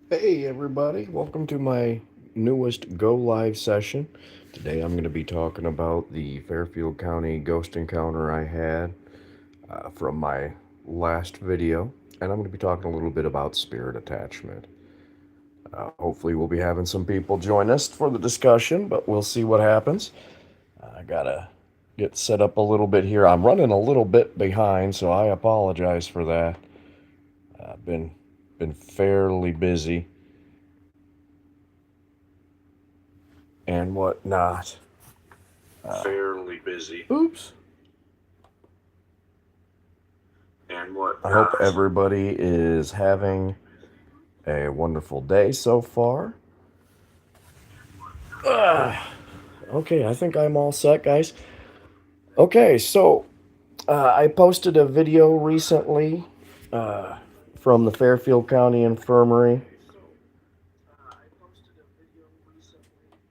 Hey everybody, welcome to my newest Go Live session. Today I'm going to be talking about the Fairfield County ghost encounter I had from my last video, and I'm going to be talking a little bit about spirit attachment. Hopefully, we'll be having some people join us for the discussion, but we'll see what happens. I gotta get set up a little bit here. I'm running a little bit behind, so I apologize for that. I've been fairly busy and whatnot. Fairly busy Oops. and I hope whatnot. everybody is having a wonderful day so far. Ah, okay, I think I'm all set, guys. Okay, so I posted a video recently uh, from the Fairfield County Infirmary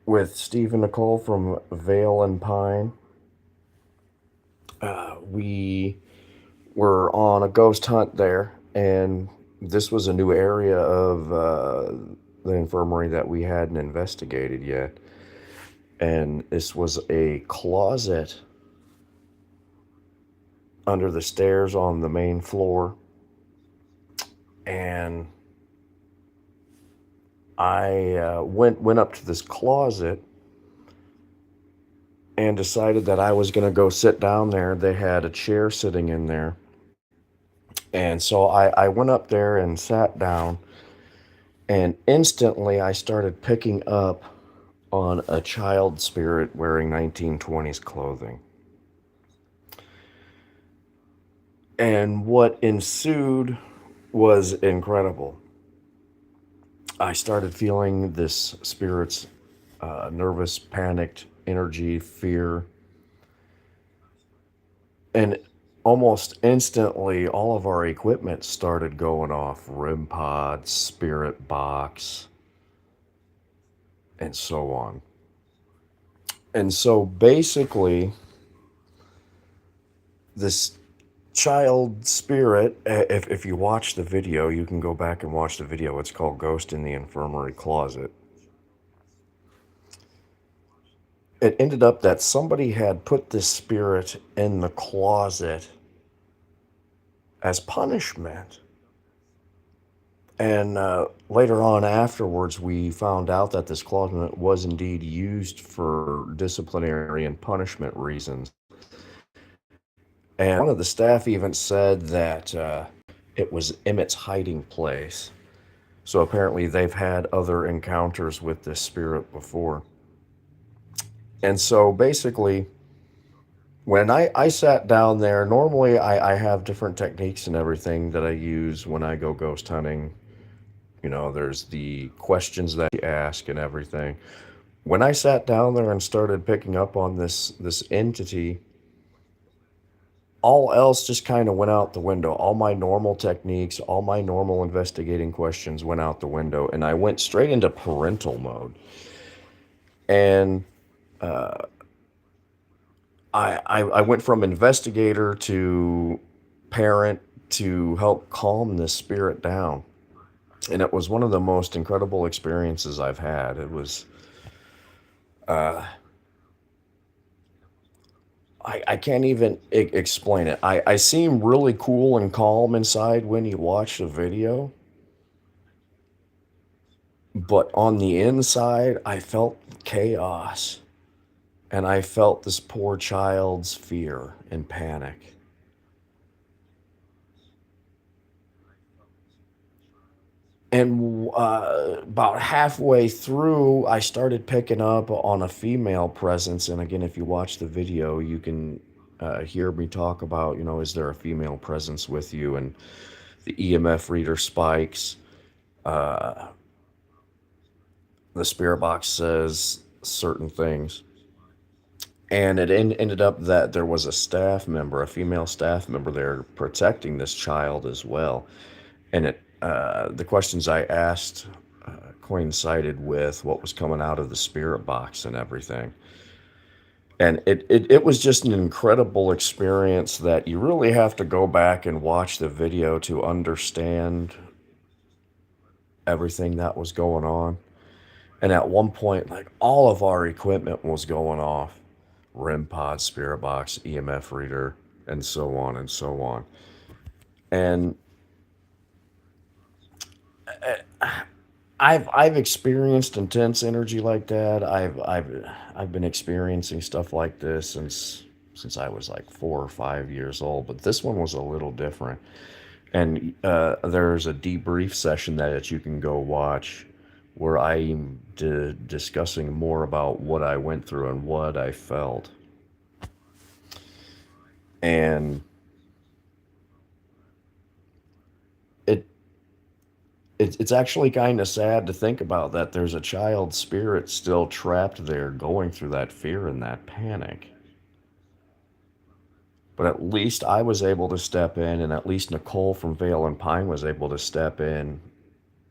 with Steve and Nicole from Vale and Pine. We were on a ghost hunt there, and this was a new area of the infirmary that we hadn't investigated yet. And this was a closet under the stairs on the main floor. And I went up to this closet and decided that I was going to go sit down there. They had a chair sitting in there. And so I went up there and sat down, and instantly I started picking up on a child spirit wearing 1920s clothing. And what ensued was incredible. I started feeling this spirit's nervous, panicked energy, fear. And almost instantly, all of our equipment started going off: RIM pod, spirit box, and so on. And so basically, this child spirit, if you watch the video, you can go back and watch the video. It's called Ghost in the Infirmary Closet. It ended up that somebody had put this spirit in the closet as punishment. And later on, afterwards, we found out that this closet was indeed used for disciplinary and punishment reasons. And one of the staff even said that it was Emmett's hiding place. So apparently, they've had other encounters with this spirit before. And so basically, when I sat down there, normally I have different techniques and everything that I use when I go ghost hunting. You know, there's the questions that you ask and everything. When I sat down there and started picking up on this entity, all else just kind of went out the window. All my normal techniques, all my normal investigating questions went out the window, and I went straight into parental mode. And I went from investigator to parent to help calm this spirit down. And it was one of the most incredible experiences I've had. It was, I can't even explain it. I seem really cool and calm inside when you watch the video, but on the inside, I felt chaos. And I felt this poor child's fear and panic. And about halfway through, I started picking up on a female presence. And again, if you watch the video, you can hear me talk about, is there a female presence with you? And the EMF reader spikes. The spirit box says certain things. And it ended up that there was a staff member, a female staff member there protecting this child as well. And the questions I asked coincided with what was coming out of the spirit box and everything. And it was just an incredible experience that you really have to go back and watch the video to understand everything that was going on. And at one point, like all of our equipment was going off: REM pod, spirit box, EMF reader, and so on and so on. And I've experienced intense energy like that. I've been experiencing stuff like this since I was like 4 or 5 years old, but this one was a little different. And there's a debrief session that you can go watch where I'm discussing more about what I went through and what I felt. And it it's actually kind of sad to think about that there's a child spirit still trapped there going through that fear and that panic. But at least I was able to step in, and at least Nicole from Vale and Pine was able to step in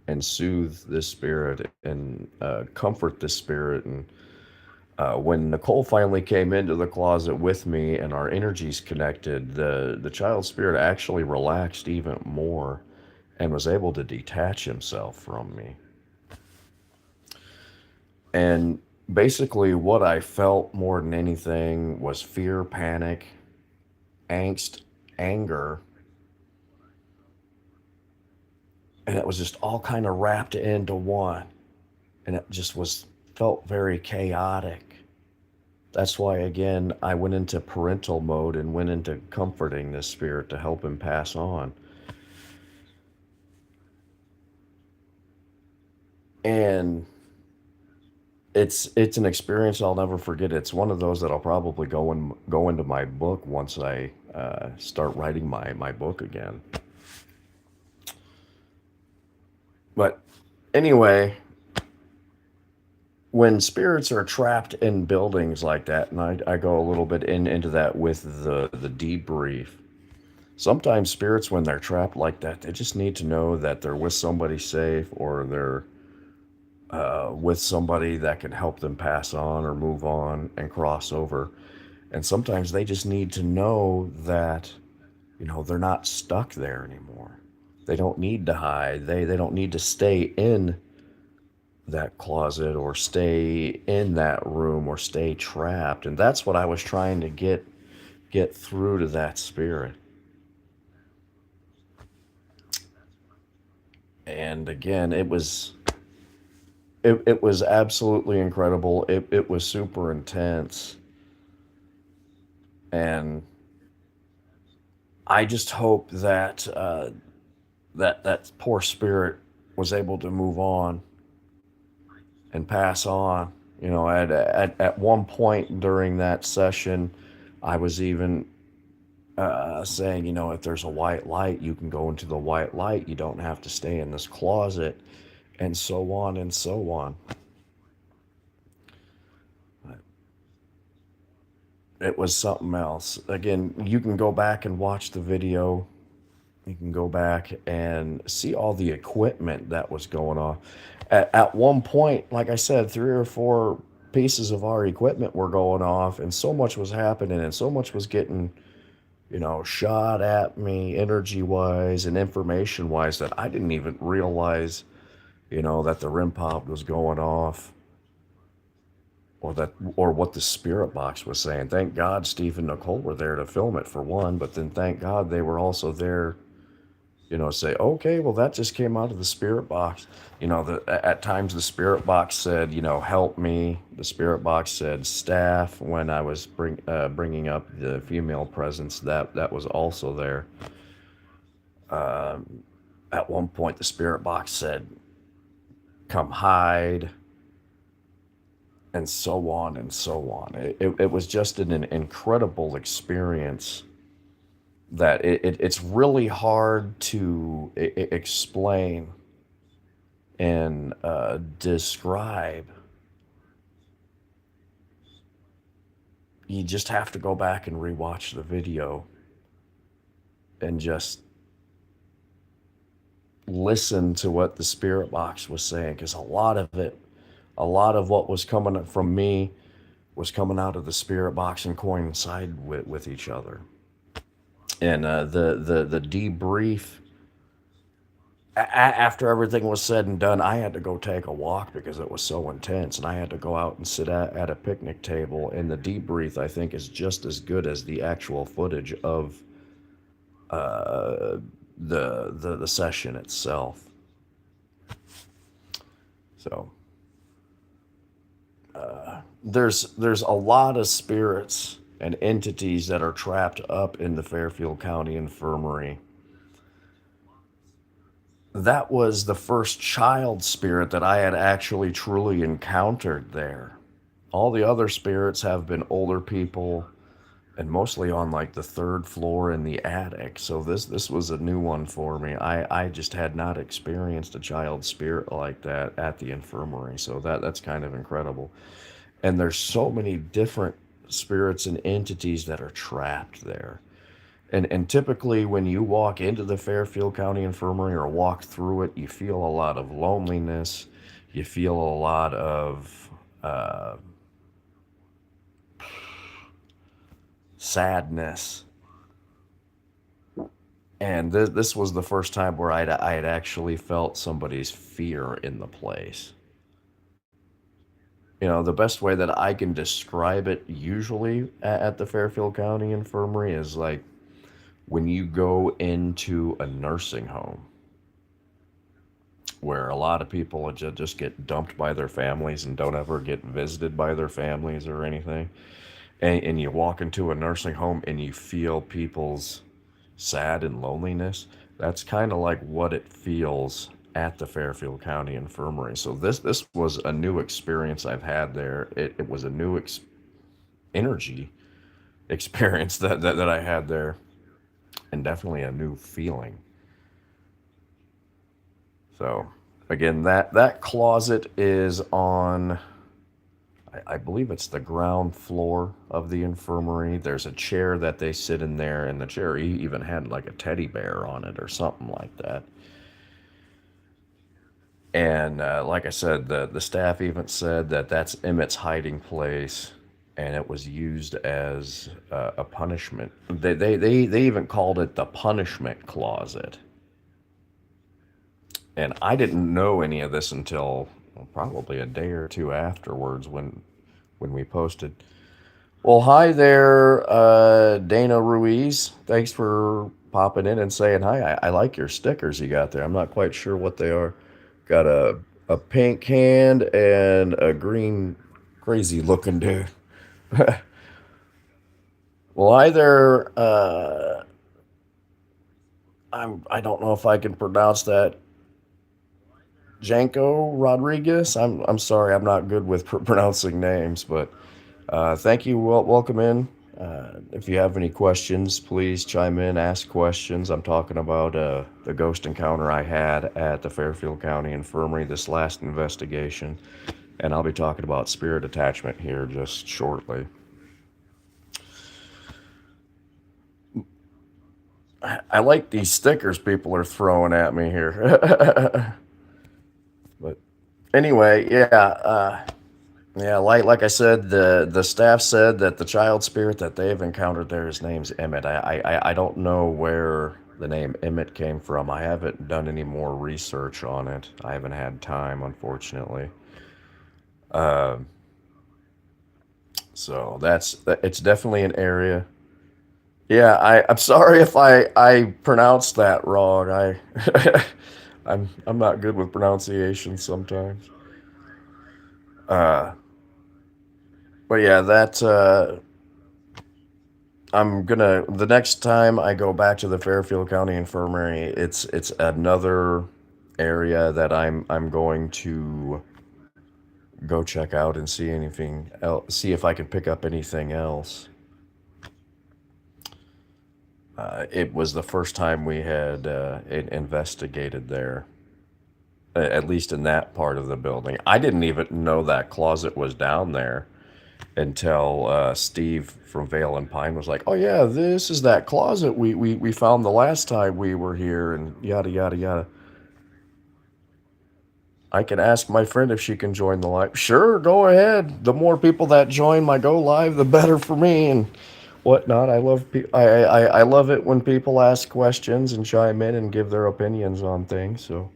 and soothe this spirit and comfort this spirit. And when Nicole finally came into the closet with me and our energies connected, the child spirit actually relaxed even more and was able to detach himself from me. And basically, what I felt more than anything was fear, panic, angst, anger, and it was just all kind of wrapped into one. And it just was felt very chaotic. That's why, again, I went into parental mode and went into comforting this spirit to help him pass on. And it's an experience I'll never forget. It's one of those that I'll probably go into my book once I start writing my book again. But anyway, when spirits are trapped in buildings like that, and I go a little bit into that with the debrief. Sometimes spirits, when they're trapped like that, they just need to know that they're with somebody safe, or they're with somebody that can help them pass on or move on and cross over. And sometimes they just need to know that, they're not stuck there anymore. They don't need to hide. They don't need to stay in that closet or stay in that room or stay trapped. And that's what I was trying to get through to that spirit. And again, it was absolutely incredible. It was super intense. And I just hope that that poor spirit was able to move on and pass on. At one point during that session, I was even saying, if there's a white light, you can go into the white light. You don't have to stay in this closet, and so on and so on. It was something else. Again, you can go back and watch the video. You can go back and see all the equipment that was going on. At one point, like I said, 3 or 4 pieces of our equipment were going off, and so much was happening, and so much was getting, shot at me energy wise and information wise that I didn't even realize, that the REM pod was going off, or what the spirit box was saying. Thank God Steve and Nicole were there to film it, for one, but then thank God they were also there, say, okay, well, that just came out of the spirit box. At times the spirit box said, help me. The spirit box said staff when I was bringing up the female presence that was also there. At one point, the spirit box said, come hide, and so on and so on. It was just an incredible experience that it's really hard to explain and describe. You just have to go back and rewatch the video and just listen to what the spirit box was saying, because a lot of what was coming from me was coming out of the spirit box and coincided with each other. And the debrief after everything was said and done, I had to go take a walk because it was so intense, and I had to go out and sit at a picnic table. And the debrief, I think, is just as good as the actual footage of uh, the session itself. So there's a lot of spirits and entities that are trapped up in the Fairfield County Infirmary. That was the first child spirit that I had actually truly encountered there. All the other spirits have been older people and mostly on like the third floor in the attic. So this was a new one for me. I just had not experienced a child spirit like that at the infirmary. So that's kind of incredible. And there's so many different spirits and entities that are trapped there. And typically when you walk into the Fairfield County Infirmary or walk through it, you feel a lot of loneliness. You feel a lot of sadness. And this was the first time where I had actually felt somebody's fear in the place. You know, the best way that I can describe it usually at the Fairfield County Infirmary is like when you go into a nursing home where a lot of people just get dumped by their families and don't ever get visited by their families or anything. And you walk into a nursing home and you feel people's sad and loneliness. That's kind of like what it feels at the Fairfield County Infirmary. So this was a new experience I've had there. It was a new energy experience that I had there, and definitely a new feeling. So again, that closet is on, I believe it's the ground floor of the infirmary. There's a chair that they sit in there, and the chair even had like a teddy bear on it or something like that. And like I said, the staff even said that that's Emmett's hiding place, and it was used as a punishment. They even called it the punishment closet. And I didn't know any of this until probably a day or two afterwards when we posted. Well, hi there, Dana Ruiz. Thanks for popping in and saying hi. I like your stickers you got there. I'm not quite sure what they are. Got a pink hand and a green crazy looking dude. Well, hi there. I don't know if I can pronounce that. Janko Rodriguez. I'm sorry. I'm not good with pronouncing names, but thank you. Welcome in. If you have any questions, please chime in, ask questions. I'm talking about the ghost encounter I had at the Fairfield County Infirmary, this last investigation, and I'll be talking about spirit attachment here just shortly. I like these stickers people are throwing at me here. But anyway, yeah, like I said, the staff said that the child spirit that they've encountered there, his name's Emmett. I don't know where the name Emmett came from. I haven't done any more research on it. I haven't had time, unfortunately. Uh, so it's definitely an area. Yeah, I'm sorry if I pronounced that wrong. I'm not good with pronunciation sometimes. Uh, but yeah, I'm gonna, the next time I go back to the Fairfield County Infirmary, it's another area that I'm going to go check out and see anything else, see if I can pick up anything else. It was the first time we had investigated there, at least in that part of the building. I didn't even know that closet was down there until Steve from Vale and Pine was like, "Oh yeah, this is that closet we found the last time we were here," and yada yada yada. I can ask my friend if she can join the live. Sure, go ahead. The more people that join my go live, the better for me. And whatnot. I love it when people ask questions and chime in and give their opinions on things. So,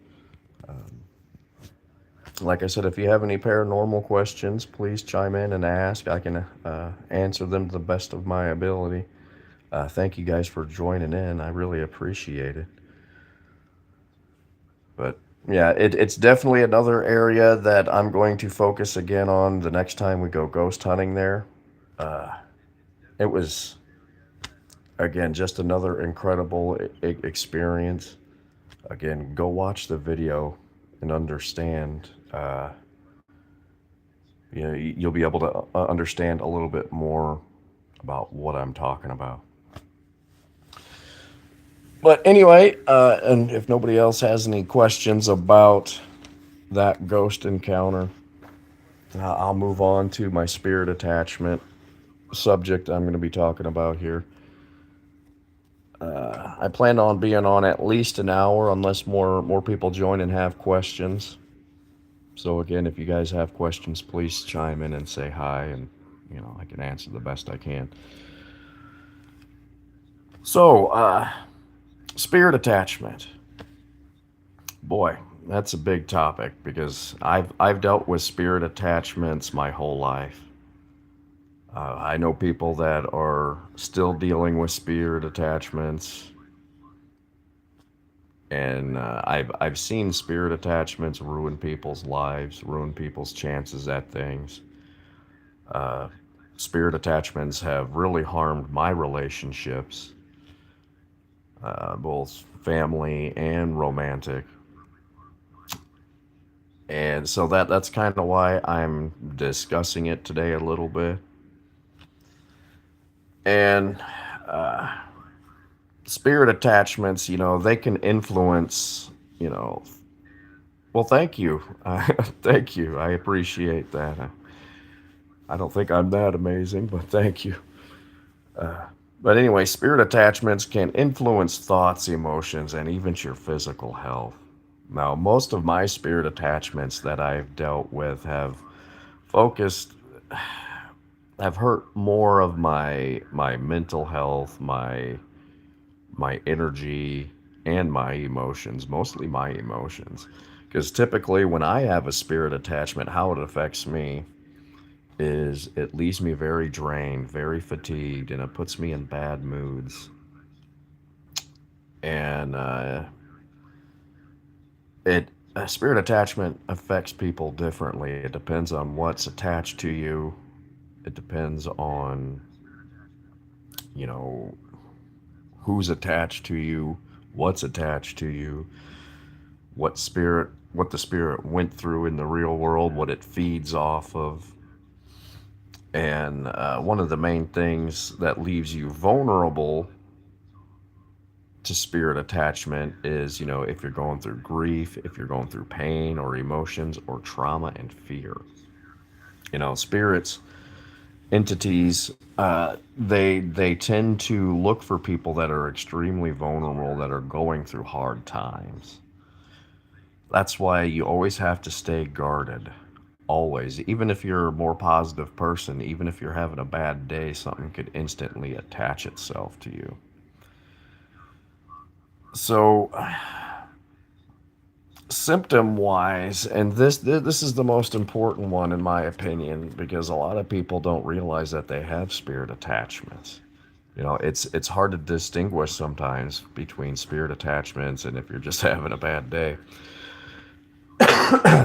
like I said, if you have any paranormal questions, please chime in and ask. I can answer them to the best of my ability. Thank you guys for joining in. I really appreciate it. But yeah, it's definitely another area that I'm going to focus again on the next time we go ghost hunting there. It was, again, just another incredible experience. Again, go watch the video and understand. You'll be able to understand a little bit more about what I'm talking about. But anyway, and if nobody else has any questions about that ghost encounter, I'll move on to my spirit attachment subject I'm going to be talking about here. I plan on being on at least an hour unless more people join and have questions. So again, if you guys have questions, please chime in and say hi, and I can answer the best I can. So, spirit attachment. Boy, that's a big topic because I've dealt with spirit attachments my whole life. I know people that are still dealing with spirit attachments, and I've seen spirit attachments ruin people's lives, ruin people's chances at things. Spirit attachments have really harmed my relationships, both family and romantic. And so that's kind of why I'm discussing it today a little bit. And spirit attachments, they can influence, well, thank you. Thank you. I appreciate that. I don't think I'm that amazing, but thank you. But anyway, spirit attachments can influence thoughts, emotions, and even your physical health. Now, most of my spirit attachments that I've dealt with focused, have hurt more of my mental health, my energy, and my emotions, mostly my emotions. Because typically, when I have a spirit attachment, how it affects me is it leaves me very drained, very fatigued, and it puts me in bad moods. And it a spirit attachment affects people differently. It depends on what's attached to you. It depends on you know who's attached to you, what's attached to you, what the spirit went through in the real world, what it feeds off of. And one of the main things that leaves you vulnerable to spirit attachment is, if you're going through grief, if you're going through pain or emotions or trauma and fear. Spirits, entities, they tend to look for people that are extremely vulnerable, that are going through hard times. That's why you always have to stay guarded. Always. Even if you're a more positive person, even if you're having a bad day, something could instantly attach itself to you. So, symptom wise, and this is the most important one in my opinion, because a lot of people don't realize that they have spirit attachments. It's hard to distinguish sometimes between spirit attachments and if you're just having a bad day.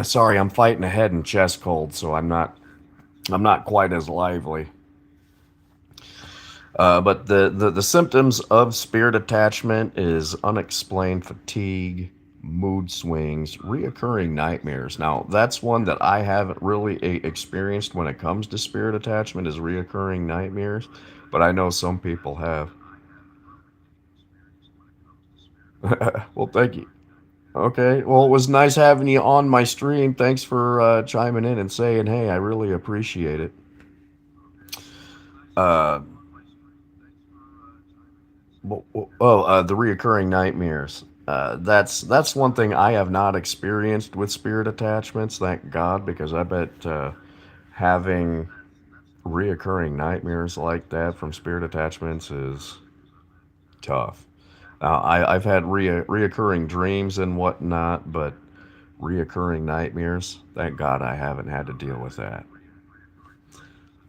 Sorry, I'm fighting a head and chest cold, so I'm not quite as lively. But the symptoms of spirit attachment is unexplained fatigue, mood swings, reoccurring nightmares. Now, that's one that I haven't really experienced when it comes to spirit attachment, is reoccurring nightmares, but I know some people have. Well, thank you. Okay, well, it was nice having you on my stream. Thanks for chiming in and saying, hey, I really appreciate it. Uh, the reoccurring nightmares. That's one thing I have not experienced with spirit attachments. Thank God, because I bet having reoccurring nightmares like that from spirit attachments is tough. I've had reoccurring dreams and whatnot, but reoccurring nightmares, thank God I haven't had to deal with that.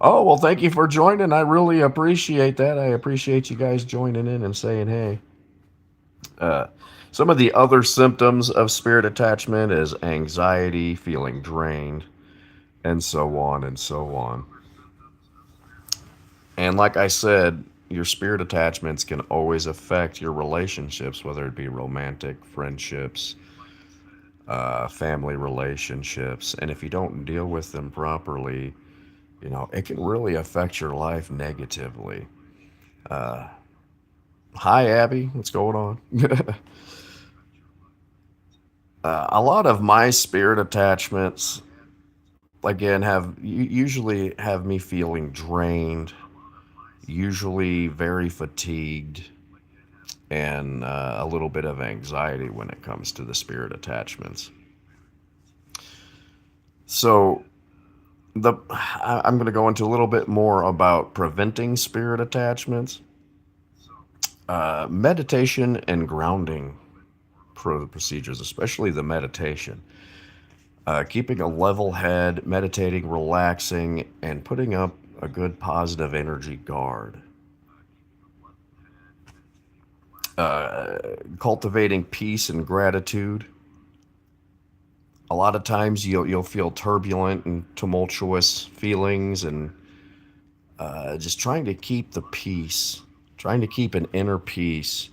Oh, well, thank you for joining. I really appreciate that. I appreciate you guys joining in and saying hey. Uh, some of the other symptoms of spirit attachment is anxiety, feeling drained, and so on and so on. And like I said, your spirit attachments can always affect your relationships, whether it be romantic, friendships, family relationships. And if you don't deal with them properly, it can really affect your life negatively. Uh, Hi, Abby. What's going on? A lot of my spirit attachments, again, usually have me feeling drained, usually very fatigued, and a little bit of anxiety when it comes to the spirit attachments. So I'm going to go into a little bit more about preventing spirit attachments. Meditation and grounding procedures, especially the meditation. Keeping a level head, meditating, relaxing, and putting up a good positive energy guard. Cultivating peace and gratitude. A lot of times you'll feel turbulent and tumultuous feelings, and just trying to keep the peace, trying to keep an inner peace,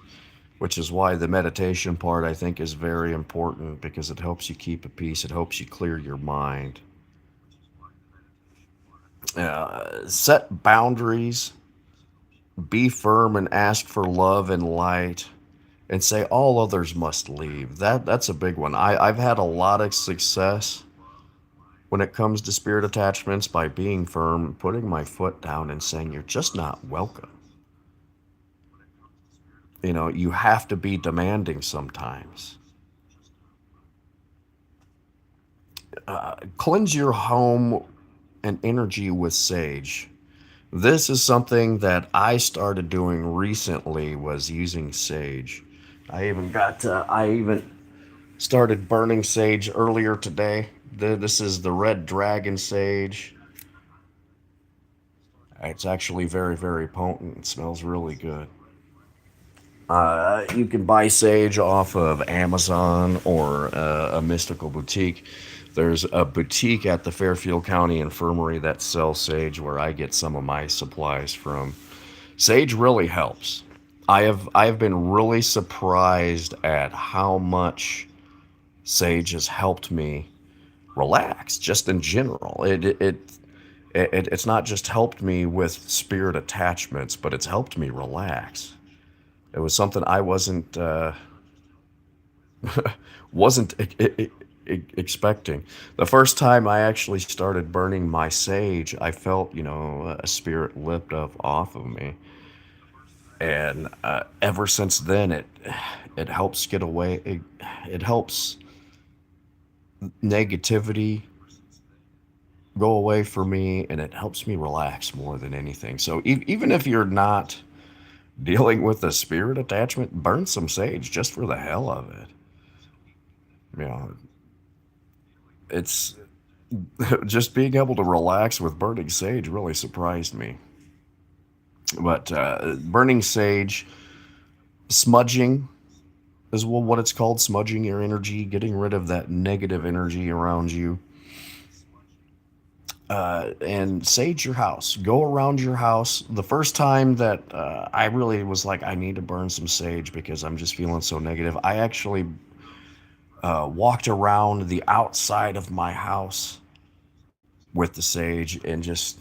which is why the meditation part I think is very important because it helps you keep a peace. It helps you clear your mind. Set boundaries, be firm, and ask for love and light, and say all others must leave. That's a big one. I've had a lot of success when it comes to spirit attachments by being firm, putting my foot down, and saying you're just not welcome. You have to be demanding sometimes. Cleanse your home and energy with sage. This is something that I started doing recently, was using sage. I even started burning sage earlier today. This is the red dragon sage. It's actually very, very potent. It smells really good. You can buy sage off of Amazon or a mystical boutique. There's a boutique at the Fairfield County Infirmary that sells sage where I get some of my supplies from. Sage really helps. I've been really surprised at how much sage has helped me relax just in general. It's not just helped me with spirit attachments, but it's helped me relax. It was something I wasn't expecting. The first time I actually started burning my sage, I felt a spirit lift up off of me, and ever since then it helps get away. It helps negativity go away for me, and it helps me relax more than anything. So even if you're not dealing with a spirit attachment, burn some sage just for the hell of it. You know, it's just being able to relax with burning sage really surprised me. But burning sage, smudging is what it's called, smudging your energy, getting rid of that negative energy around you. And sage your house. Go around your house. The first time that I really was like, I need to burn some sage because I'm just feeling so negative, I actually walked around the outside of my house with the sage and just,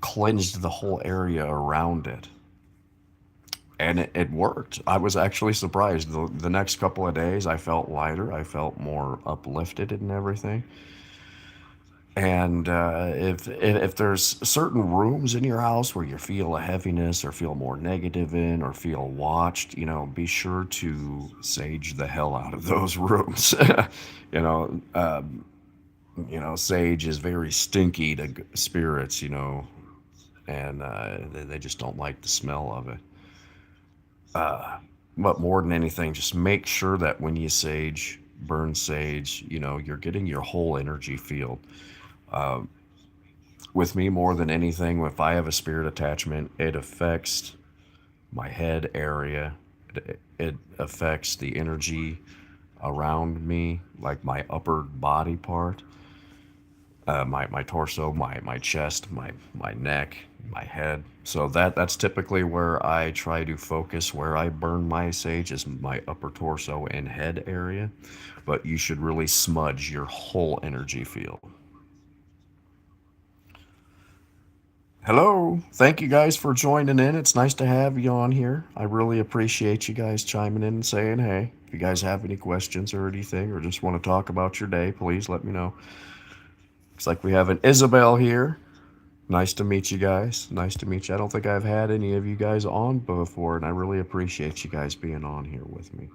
cleansed the whole area around it. And it worked. I was actually surprised. The next couple of days, I felt lighter. I felt more uplifted and everything. And if there's certain rooms in your house where you feel a heaviness or feel more negative in or feel watched, be sure to sage the hell out of those rooms. you know, um, Sage is very stinky to spirits, and they just don't like the smell of it. But more than anything, just make sure that when you burn sage, you're getting your whole energy field. With me, more than anything, if I have a spirit attachment, it affects my head area. It affects the energy around me, like my upper body part, my torso, my chest, my neck, my head. So that's typically where I try to focus. Where I burn my sage is my upper torso and head area, but you should really smudge your whole energy field. Hello. Thank you guys for joining in. It's nice to have you on here. I really appreciate you guys chiming in and saying hey. If you guys have any questions or anything, or just want to talk about your day, please let me know. Looks like we have an Isabel here. Nice to meet you guys. Nice to meet you. I don't think I've had any of you guys on before, and I really appreciate you guys being on here with me.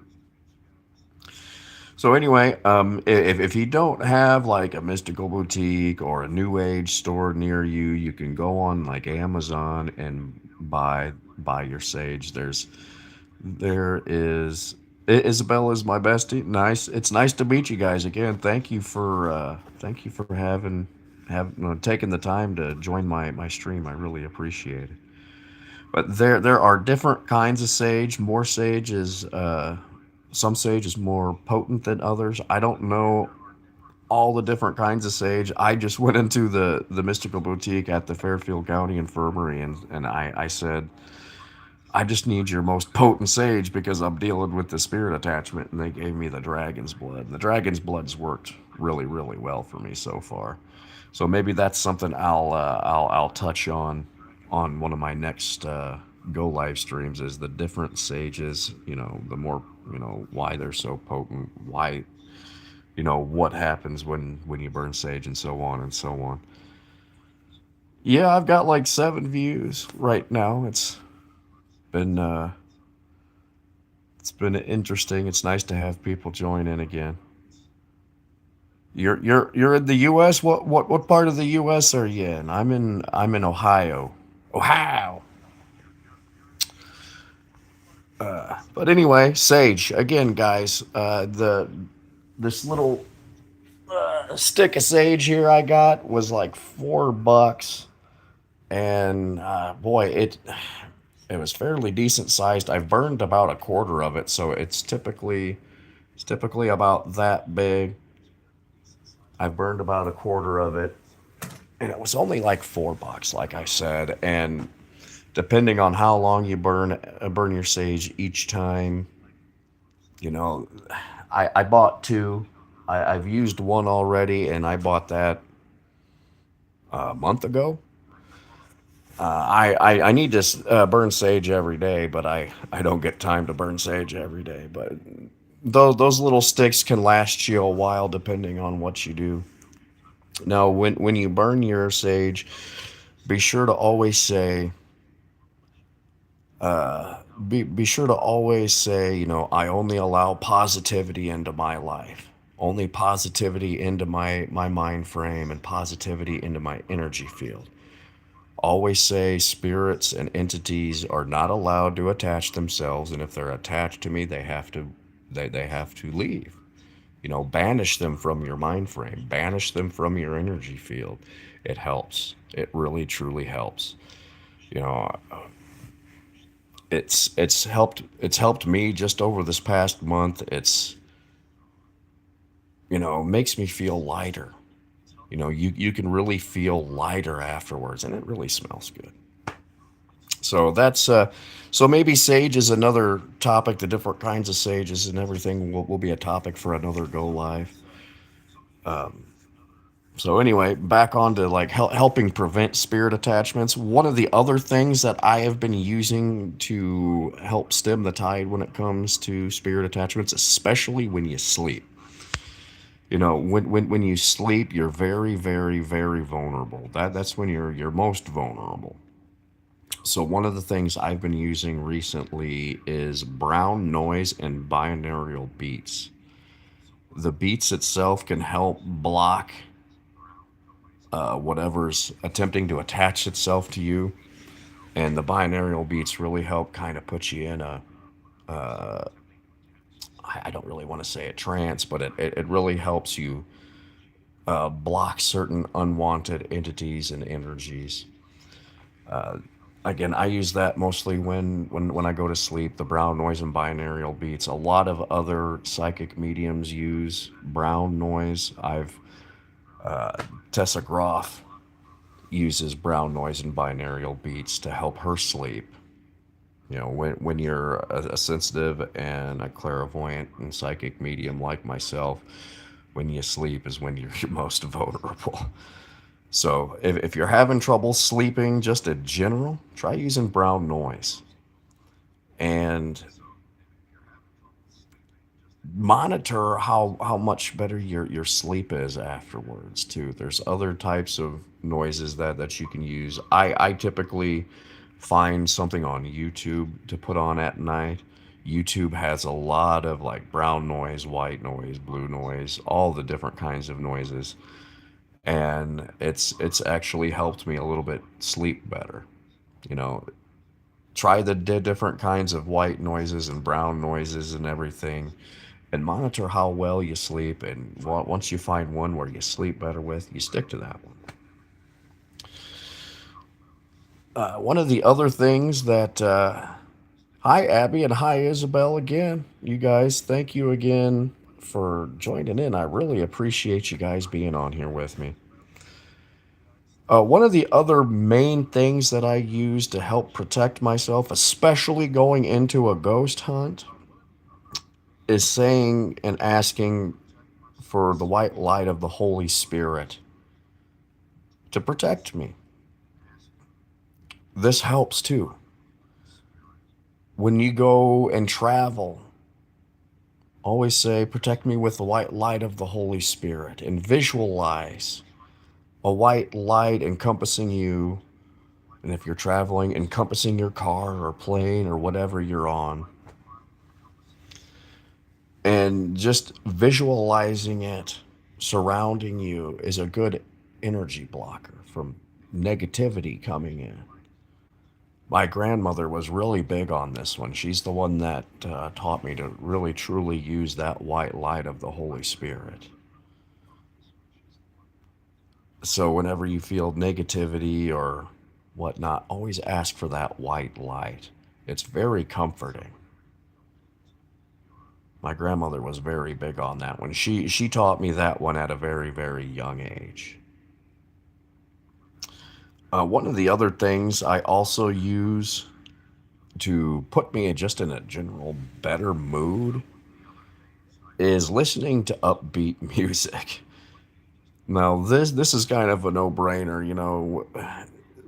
So anyway, if you don't have like a mystical boutique or a new age store near you, you can go on like Amazon and buy your sage. There is Isabel is my bestie. Nice. It's nice to meet you guys again. Thank you for taking the time to join my stream. I really appreciate it. But there are different kinds of sage. More sage is some sage is more potent than others. I don't know all the different kinds of sage. I just went into the mystical boutique at the Fairfield County Infirmary, and I said, I just need your most potent sage because I'm dealing with the spirit attachment, and they gave me the dragon's blood. And the dragon's blood's worked really, really well for me so far. So maybe that's something I'll touch on one of my next go live streams, is the different sages. The more why they're so potent, why what happens when you burn sage, and so on and so on. Yeah, I've got like 7 views right now. Been uh, it's been interesting. It's nice to have people join in again. You're in the U.S. What part of the U.S. are you in? I'm in Ohio. Ohio. But anyway, sage again, guys. The this little stick of sage here I got was like $4, and boy, it was fairly decent sized. I've burned about a quarter of it, so it's typically about that big. I've burned about a quarter of it, and it was only like $4, like I said. And depending on how long you burn your sage each time, you know, I bought two. I've used one already, and I bought that a month ago. I need to burn sage every day, but I don't get time to burn sage every day. But those little sticks can last you a while depending on what you do. Now, when you burn your sage, be sure to always say, be sure to always say, I only allow positivity into my life, only positivity into my mind frame, and positivity into my energy field. Always say spirits and entities are not allowed to attach themselves, and if they're attached to me, they have to leave. Banish them from your mind frame, banish them from your energy field. It helps. It really truly helps. You know, it's helped me just over this past month. Makes me feel lighter. You can really feel lighter afterwards, and it really smells good. So so maybe sage is another topic. The different kinds of sages and everything will be a topic for another go live. So anyway, back on to like helping prevent spirit attachments. One of the other things that I have been using to help stem the tide when it comes to spirit attachments, especially when you sleep. When you sleep, you're very, very, very vulnerable. That's when you're most vulnerable. So one of the things I've been using recently is brown noise and binaural beats. The beats itself can help block whatever's attempting to attach itself to you. And the binaural beats really help kind of put you in a, uh, I don't really want to say a trance, but it really helps you block certain unwanted entities and energies. Uh, Again, I use that mostly when I go to sleep. The brown noise and binaural beats. A lot of other psychic mediums use brown noise. Uh, Tessa Groff uses brown noise and binaural beats to help her sleep. You know, when you're a sensitive and a clairvoyant and psychic medium like myself, when you sleep is when you're most vulnerable. So if you're having trouble sleeping, just in general, try using brown noise and monitor how much better your sleep is afterwards too. There's other types of noises that you can use. I typically find something on YouTube to put on at night. YouTube has a lot of like brown noise, white noise, blue noise, all the different kinds of noises, and it's actually helped me a little bit sleep better. You know, try the different kinds of white noises and brown noises and everything, and monitor how well you sleep. And once you find one where you sleep better with, you stick to that one. One of the other things that hi Abby and hi Isabel again. You guys, thank you again for joining in. I really appreciate you guys being on here with me. One of the other main things that I use to help protect myself, especially going into a ghost hunt, is saying and asking for the white light of the Holy Spirit to protect me. This helps too. When you go and travel, always say, protect me with the white light of the Holy Spirit, and visualize a white light encompassing you. And if you're traveling, encompassing your car or plane or whatever you're on. And just visualizing it surrounding you is a good energy blocker from negativity coming in. My grandmother was really big on this one. She's the one that taught me to really truly use that white light of the Holy Spirit. So whenever you feel negativity or whatnot, always ask for that white light. It's very comforting. My grandmother was very big on that one. She taught me that one at a very, very young age. One of the other things I also use to put me just in a general better mood is listening to upbeat music. Now this is kind of a no-brainer, you know.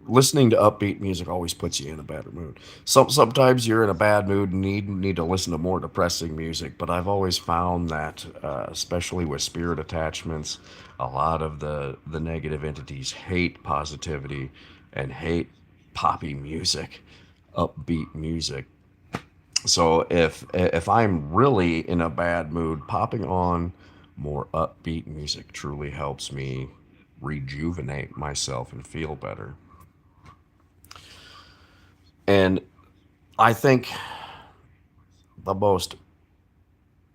Listening to upbeat music always puts you in a better mood. Sometimes you're in a bad mood and need to listen to more depressing music, but I've always found that, especially with spirit attachments, a lot of the negative entities hate positivity and hate poppy music, upbeat music. So if I'm really in a bad mood, popping on more upbeat music truly helps me rejuvenate myself and feel better. And I think the most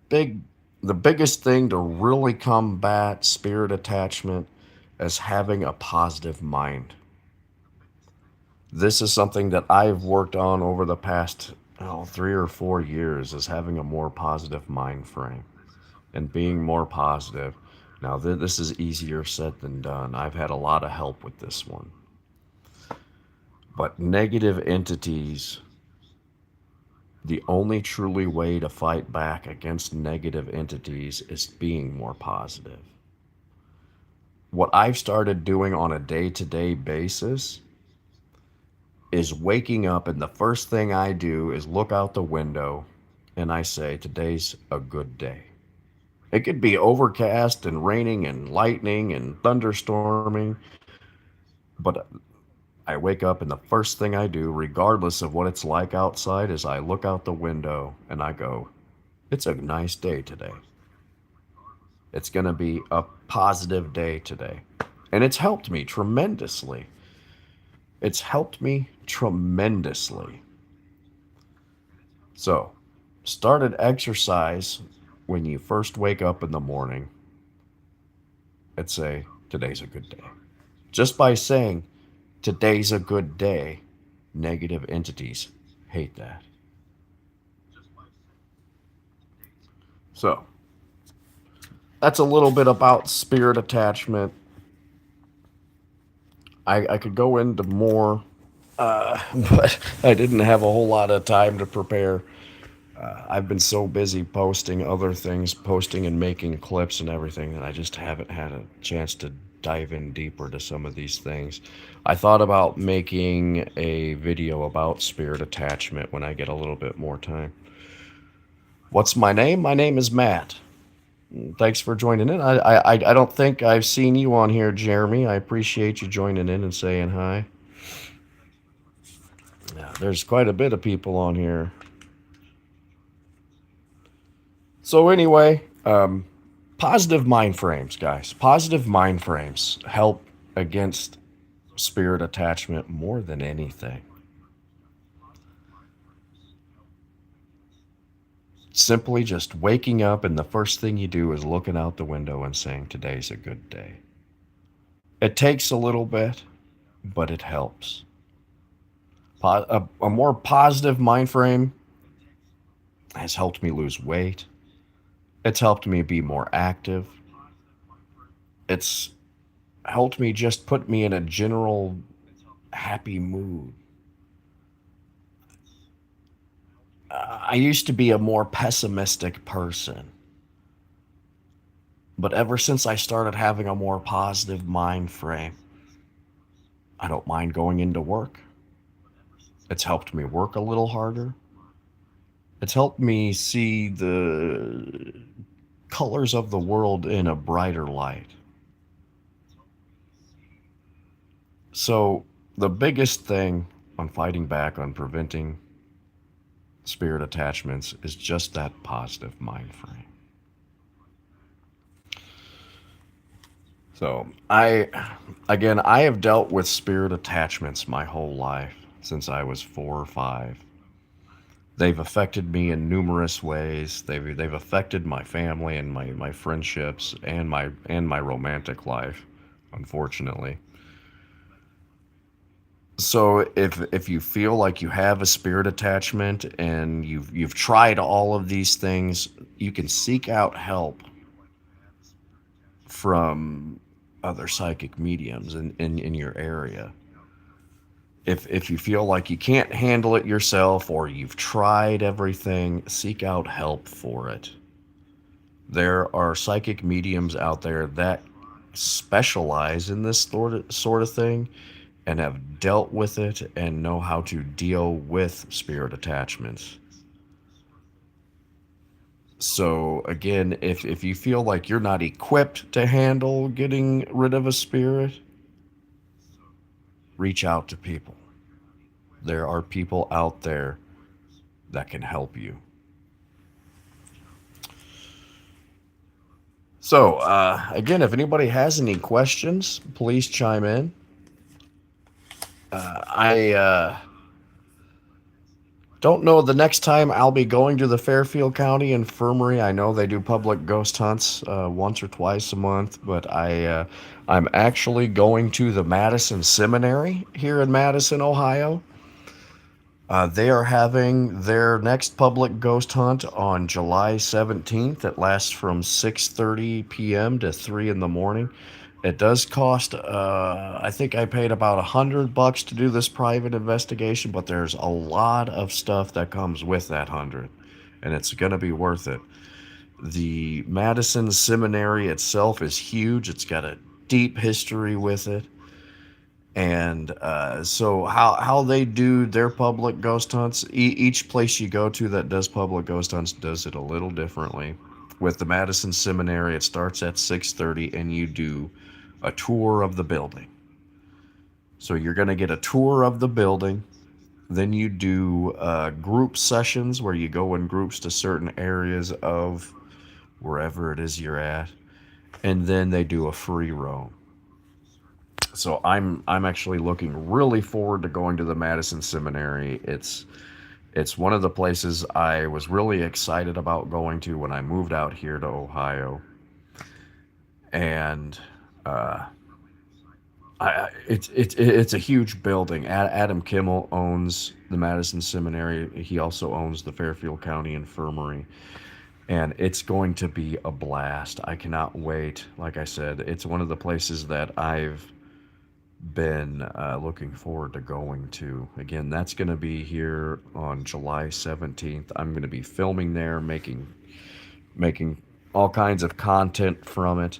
big the biggest thing to really combat spirit attachment is having a positive mind. This is something that I've worked on over the past 3 or 4 years, is having a more positive mind frame and being more positive. Now, this is easier said than done. I've had a lot of help with this one. But negative entities, the only truly way to fight back against negative entities is being more positive. What I've started doing on a day-to-day basis is waking up, and the first thing I do is look out the window and I say, today's a good day. It could be overcast and raining and lightning and thunderstorming, but I wake up and the first thing I do, regardless of what it's like outside, is I look out the window and I go, it's a nice day today. It's going to be a positive day today. And it's helped me tremendously. It's helped me tremendously. So, started exercise when you first wake up in the morning and say, today's a good day. Just by saying, today's a good day, negative entities hate that. So, that's a little bit about spirit attachment. I could go into more, but I didn't have a whole lot of time to prepare. I've been so busy posting other things, posting and making clips and everything, that I just haven't had a chance to dive in deeper to some of these things. I thought about making a video about spirit attachment when I get a little bit more time. What's my name? My name is Matt. Thanks for joining in. I don't think I've seen you on here, Jeremy. I appreciate you joining in and saying hi. Yeah, there's quite a bit of people on here. So anyway, positive mind frames, guys. Positive mind frames help against spirit attachment more than anything. Simply just waking up and the first thing you do is looking out the window and saying, today's a good day. It takes a little bit, but it helps. A more positive mind frame has helped me lose weight. It's helped me be more active. It's helped me just put me in a general happy mood. I used to be a more pessimistic person. But ever since I started having a more positive mind frame, I don't mind going into work. It's helped me work a little harder. It's helped me see the colors of the world in a brighter light. So, the biggest thing on fighting back on preventing spirit attachments is just that positive mind frame. So, I have dealt with spirit attachments my whole life since I was 4 or 5. They've affected me in numerous ways. They've affected my family and my friendships and my romantic life, unfortunately. So if you feel like you have a spirit attachment and you've tried all of these things, you can seek out help from other psychic mediums in your area. If you feel like you can't handle it yourself or you've tried everything, seek out help for it. There are psychic mediums out there that specialize in this sort of thing and have dealt with it and know how to deal with spirit attachments. So again, if you feel like you're not equipped to handle getting rid of a spirit, reach out to people. There are people out there that can help you. So, again, if anybody has any questions, please chime in. I don't know the next time I'll be going to the Fairfield County Infirmary. I know they do public ghost hunts once or twice a month, but I'm actually going to the Madison Seminary here in Madison, Ohio. They are having their next public ghost hunt on July 17th. It lasts from 6:30 p.m. to 3 in the morning. It does cost, I think I paid about $100 to do this private investigation, but there's a lot of stuff that comes with that 100, and it's going to be worth it. The Madison Seminary itself is huge. It's got a deep history with it. And so how they do their public ghost hunts, each place you go to that does public ghost hunts does it a little differently. With the Madison Seminary, it starts at 6:30 and you do a tour of the building. So you're going to get a tour of the building. Then you do group sessions where you go in groups to certain areas of wherever it is you're at. And then they do a free roam. So I'm actually looking really forward to going to the Madison Seminary. It's one of the places I was really excited about going to when I moved out here to Ohio, and uh, it's a huge building. Adam Kimmel owns the Madison Seminary. He also owns the Fairfield County Infirmary, and it's going to be a blast. I cannot wait. Like I said, it's one of the places that I've been looking forward to going to. Again, that's going to be here on July 17th. I'm going to be filming there, making all kinds of content from it.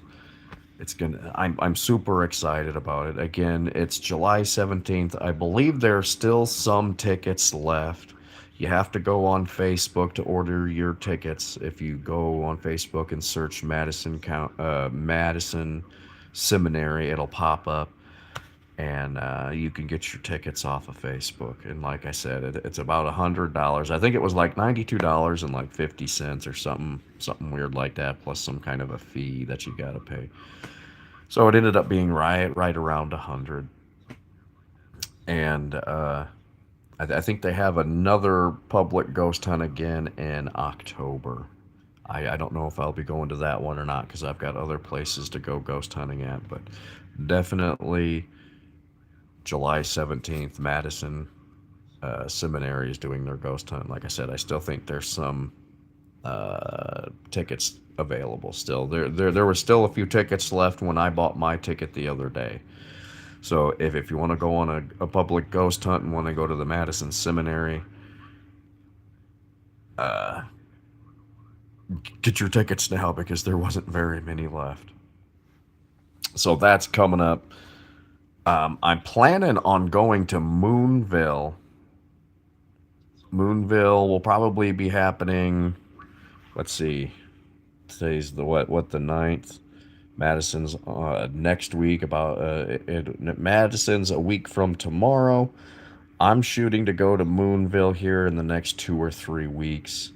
I'm super excited about it. Again, it's July 17th. I believe there are still some tickets left. You have to go on Facebook to order your tickets. If you go on Facebook and search Madison Seminary, it'll pop up, and you can get your tickets off of Facebook. And like I said, it's about $100. I think it was like $92 and like 50 cents or something weird like that, plus some kind of a fee that you got to pay. So it ended up being right around 100. And I think they have another public ghost hunt again in October. I don't know if I'll be going to that one or not because I've got other places to go ghost hunting at, but definitely July 17th, Madison Seminary is doing their ghost hunt. Like I said, I still think there's some tickets available still. There were still a few tickets left when I bought my ticket the other day. So if you want to go on a public ghost hunt and want to go to the Madison Seminary, uh, get your tickets now because there wasn't very many left. So that's coming up. I'm planning on going to Moonville. Moonville will probably be happening. Let's see. Today's the ninth. Madison's next week. Madison's a week from tomorrow. I'm shooting to go to Moonville here in the next 2 or 3 weeks.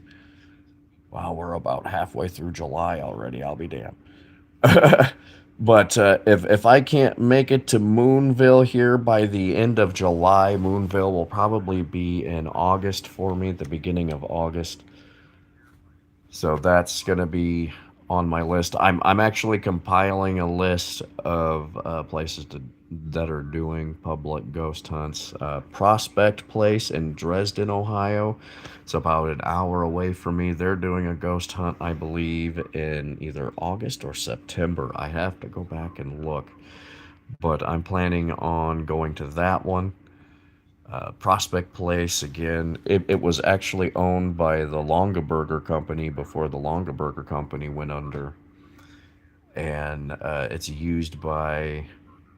Wow, we're about halfway through July already. I'll be damned. But if I can't make it to Moonville here by the end of July, Moonville will probably be in August for me, the beginning of August. So that's gonna be on my list. I'm actually compiling a list of places that are doing public ghost hunts. Prospect Place in Dresden, Ohio. It's about an hour away from me. They're doing a ghost hunt, I believe, in either August or September. I have to go back and look, but I'm planning on going to that one. Prospect Place, again, it was actually owned by the Longaberger Company before the Longaberger Company went under. And it's used by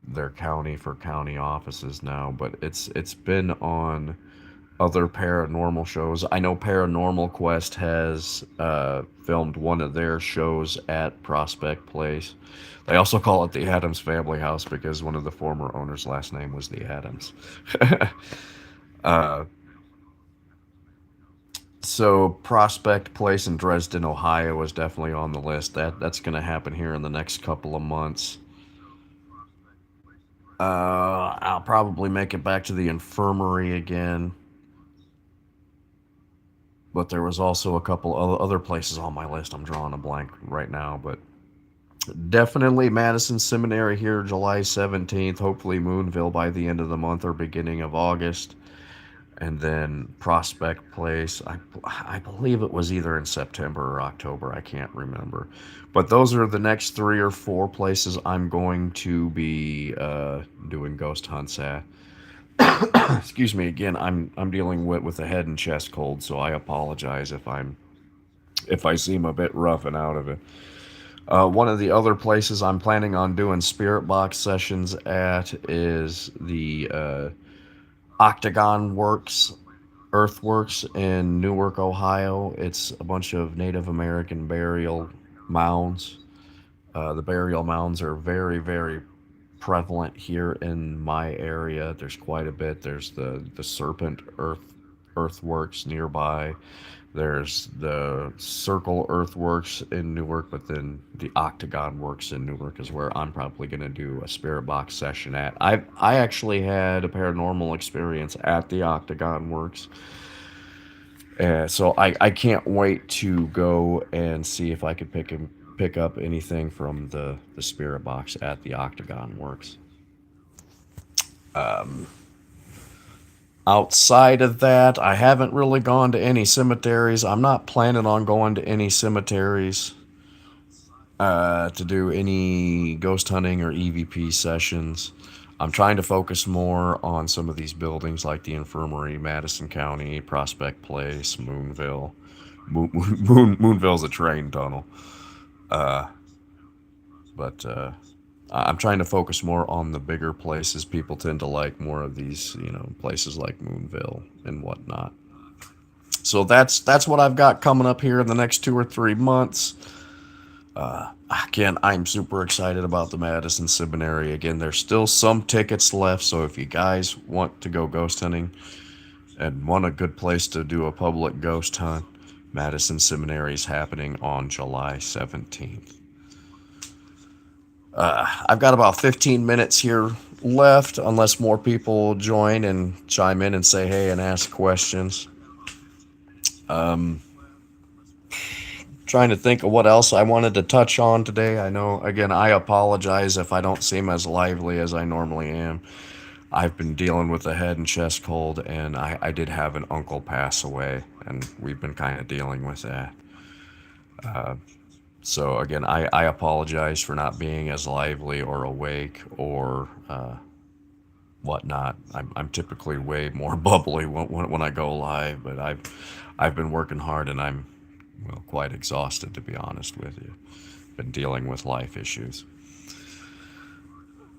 their county for county offices now, but it's been on other paranormal shows. I know Paranormal Quest has filmed one of their shows at Prospect Place. They also call it the Adams Family House because one of the former owners' last name was the Adams. uh, so Prospect Place in Dresden, Ohio is definitely on the list. That's going to happen here in the next couple of months. I'll probably make it back to the infirmary again. But there was also a couple other places on my list. I'm drawing a blank right now, but definitely Madison Seminary here July 17th. Hopefully Moonville by the end of the month or beginning of August. And then Prospect Place, I believe it was either in September or October. I can't remember. But those are the next 3 or 4 places I'm going to be doing ghost hunts at. Excuse me again. I'm dealing with a head and chest cold, so I apologize if I seem a bit rough and out of it. One of the other places I'm planning on doing spirit box sessions at is the Octagon Works, Earthworks in Newark, Ohio. It's a bunch of Native American burial mounds. The burial mounds are very, very prevalent here in my area. There's quite a bit. There's the serpent earth earthworks nearby. There's the Circle Earthworks in Newark, but then the Octagon Works in Newark is where I'm probably going to do a spirit box session at. I actually had a paranormal experience at the Octagon Works. So I can't wait to go and see if I could pick up anything from the spirit box at the Octagon Works. Outside of that, I haven't really gone to any cemeteries. I'm not planning on going to any cemeteries to do any ghost hunting or EVP sessions. I'm trying to focus more on some of these buildings like the infirmary, Madison County, Prospect Place, Moonville. Moonville's a train tunnel. But I'm trying to focus more on the bigger places. People tend to like more of these, places like Moonville and whatnot. So that's what I've got coming up here in the next 2 or 3 months. Again, I'm super excited about the Madison Seminary. Again, there's still some tickets left, so if you guys want to go ghost hunting and want a good place to do a public ghost hunt, Madison Seminary is happening on July 17th. I've got about 15 minutes here left, unless more people join and chime in and say hey and ask questions. Trying to think of what else I wanted to touch on today. I know, again, I apologize if I don't seem as lively as I normally am. I've been dealing with a head and chest cold, and I did have an uncle pass away, and we've been kind of dealing with that. So again, I apologize for not being as lively or awake or whatnot. I'm typically way more bubbly when I go live, but I've been working hard, and I'm quite exhausted, to be honest with you. Been dealing with life issues.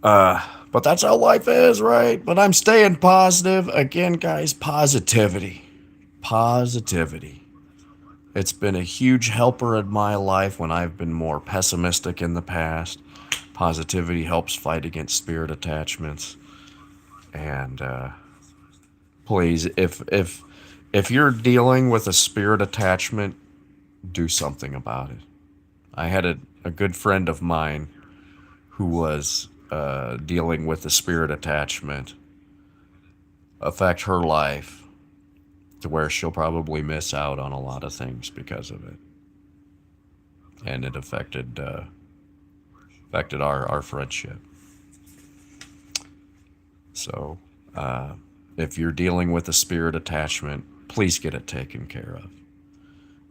But that's how life is, right? But I'm staying positive. Again, guys, positivity. Positivity. It's been a huge helper in my life when I've been more pessimistic in the past. Positivity helps fight against spirit attachments. And please, if you're dealing with a spirit attachment, do something about it. I had a good friend of mine who was dealing with a spirit attachment affect her life to where she'll probably miss out on a lot of things because of it. And it affected our friendship. So if you're dealing with a spirit attachment, please get it taken care of.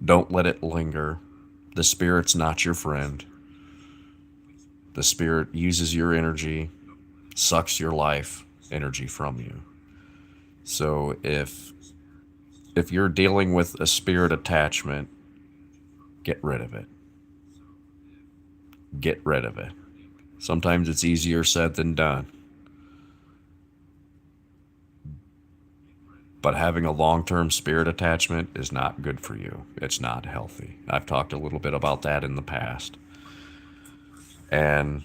Don't let it linger. The spirit's not your friend. The spirit uses your energy, sucks your life energy from you. So if you're dealing with a spirit attachment, get rid of it. Get rid of it. Sometimes it's easier said than done. But having a long-term spirit attachment is not good for you. It's not healthy. I've talked a little bit about that in the past. And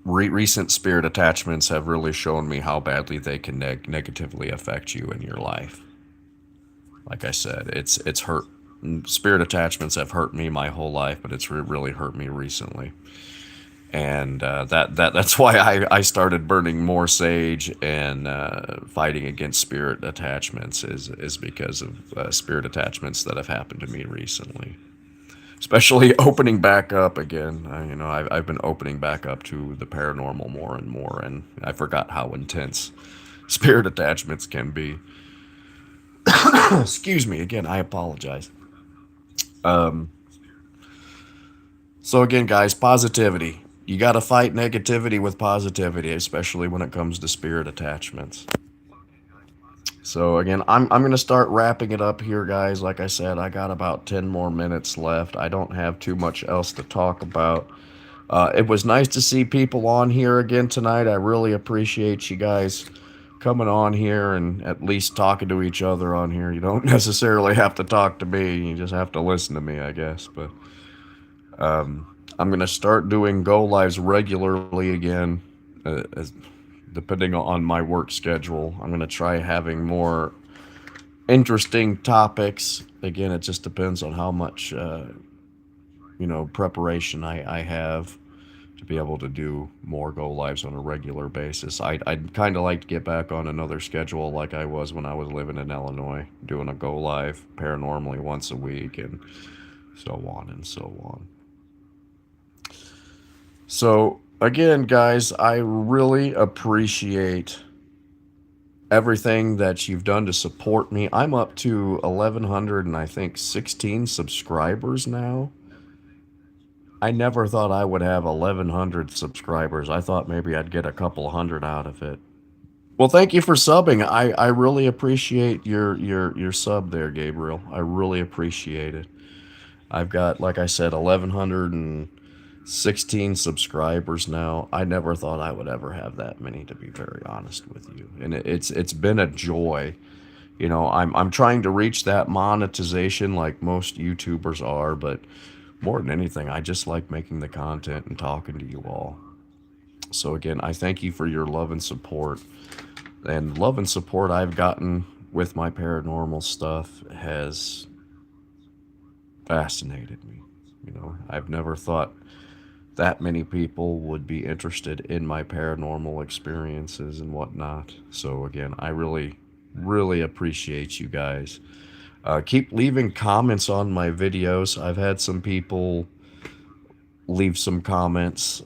recent spirit attachments have really shown me how badly they can negatively affect you in your life. Like I said, it's hurt. Spirit attachments have hurt me my whole life, but it's really hurt me recently. And that's why I started burning more sage and fighting against spirit attachments is because of spirit attachments that have happened to me recently. Especially opening back up again. I've been opening back up to the paranormal more and more, and I forgot how intense spirit attachments can be. Excuse me, again, I apologize. So again, guys, positivity. You got to fight negativity with positivity, especially when it comes to spirit attachments. So again, I'm going to start wrapping it up here, guys. Like I said, I got about 10 more minutes left. I don't have too much else to talk about. It was nice to see people on here again tonight. I really appreciate you guys coming on here and at least talking to each other on here. You don't necessarily have to talk to me. You just have to listen to me, I guess. But I'm going to start doing go lives regularly again. depending on my work schedule. I'm going to try having more interesting topics. Again, it just depends on how much, preparation I have to be able to do more go lives on a regular basis. I'd kind of like to get back on another schedule like I was when I was living in Illinois, doing a go live paranormally once a week and so on and so on. So, again, guys, I really appreciate everything that you've done to support me. I'm up to 1,100 and I think 16 subscribers now. I never thought I would have 1,100 subscribers. I thought maybe I'd get a couple hundred out of it. Well, thank you for subbing. I really appreciate your sub there, Gabriel. I really appreciate it. I've got, like I said, 1,116 subscribers now. I never thought I would ever have that many, to be very honest with you. And it's been a joy. I'm trying to reach that monetization like most YouTubers are, but more than anything, I just like making the content and talking to you all. So again, I thank you for your love and support. And love and support I've gotten with my paranormal stuff has fascinated me. I've never thought that many people would be interested in my paranormal experiences and whatnot. So again, I really, really appreciate you guys. Keep leaving comments on my videos. I've had some people leave some comments.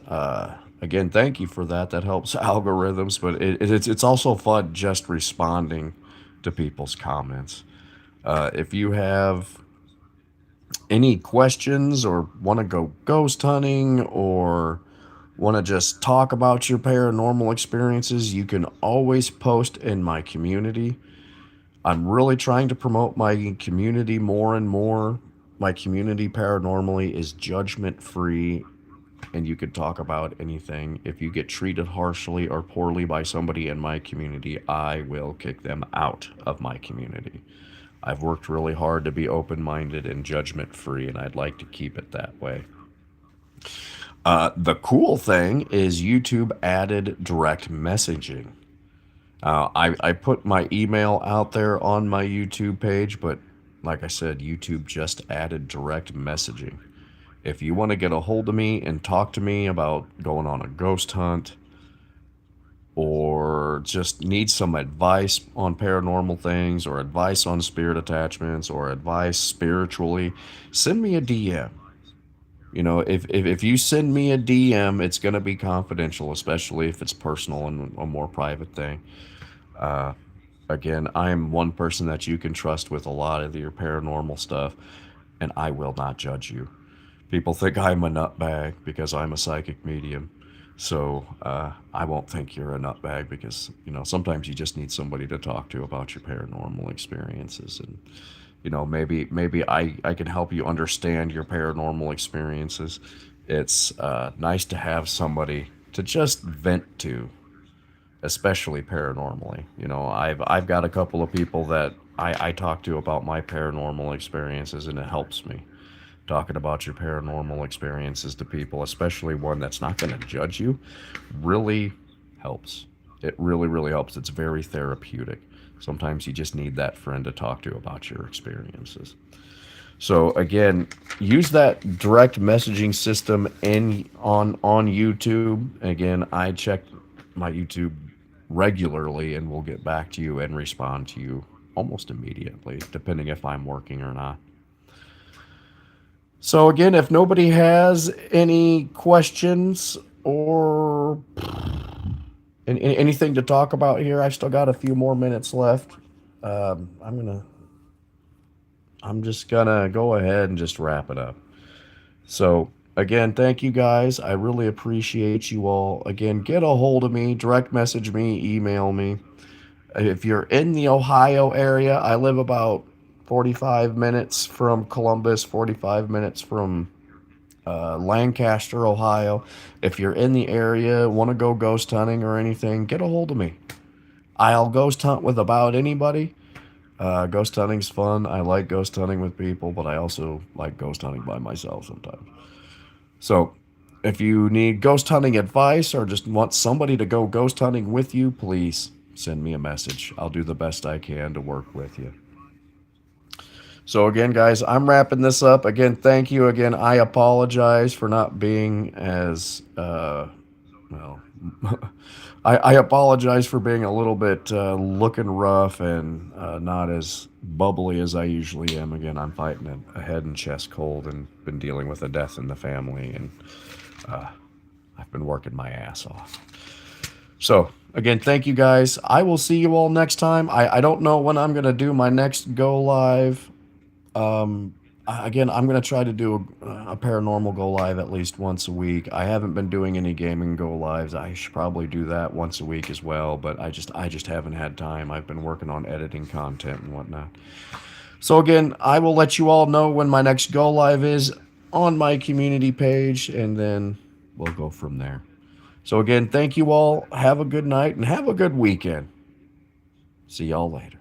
Again, thank you for that. That helps algorithms, but it's also fun just responding to people's comments. If you have any questions or want to go ghost hunting or want to just talk about your paranormal experiences, you can always post in my community. I'm really trying to promote my community more and more. My community paranormally is judgment free and you can talk about anything. If you get treated harshly or poorly by somebody in my community, I will kick them out of my community. I've worked really hard to be open-minded and judgment-free, and I'd like to keep it that way. The cool thing is YouTube added direct messaging. I put my email out there on my YouTube page, but like I said, YouTube just added direct messaging. If you want to get a hold of me and talk to me about going on a ghost hunt or just need some advice on paranormal things or advice on spirit attachments or advice spiritually, send me a DM. If you send me a DM, it's going to be confidential, especially if it's personal and a more private thing. Again, I'm one person that you can trust with a lot of your paranormal stuff, and I will not judge you. People think I'm a nutbag because I'm a psychic medium. So I won't think you're a nutbag because, sometimes you just need somebody to talk to about your paranormal experiences. And, maybe I can help you understand your paranormal experiences. It's nice to have somebody to just vent to, especially paranormally. I've got a couple of people that I talk to about my paranormal experiences, and it helps me. Talking about your paranormal experiences to people, especially one that's not going to judge you, really helps. It really, really helps. It's very therapeutic. Sometimes you just need that friend to talk to about your experiences. So again, use that direct messaging system on YouTube. Again, I check my YouTube regularly and will get back to you and respond to you almost immediately, depending if I'm working or not. So again, if nobody has any questions or anything to talk about here, I've still got a few more minutes left. I'm just gonna go ahead and just wrap it up. So again, thank you guys. I really appreciate you all. Again, get a hold of me, direct message me, email me. If you're in the Ohio area, I live about 45 minutes from Columbus, 45 minutes from Lancaster, Ohio. If you're in the area, want to go ghost hunting or anything, get a hold of me. I'll ghost hunt with about anybody. Ghost hunting's fun. I like ghost hunting with people, but I also like ghost hunting by myself sometimes. So, if you need ghost hunting advice or just want somebody to go ghost hunting with you, please send me a message. I'll do the best I can to work with you. So again, guys, I'm wrapping this up. Again, thank you. Again, I apologize for not being as well. I apologize for being a little bit looking rough and not as bubbly as I usually am. Again, I'm fighting a head and chest cold and been dealing with a death in the family, and I've been working my ass off. So again, thank you guys. I will see you all next time. I don't know when I'm gonna do my next go live. Again, I'm going to try to do a paranormal go live at least once a week. I haven't been doing any gaming go lives. I should probably do that once a week as well, but I just haven't had time. I've been working on editing content and whatnot. So again, I will let you all know when my next go live is on my community page, and then we'll go from there. So again, thank you all. Have a good night and have a good weekend. See y'all later.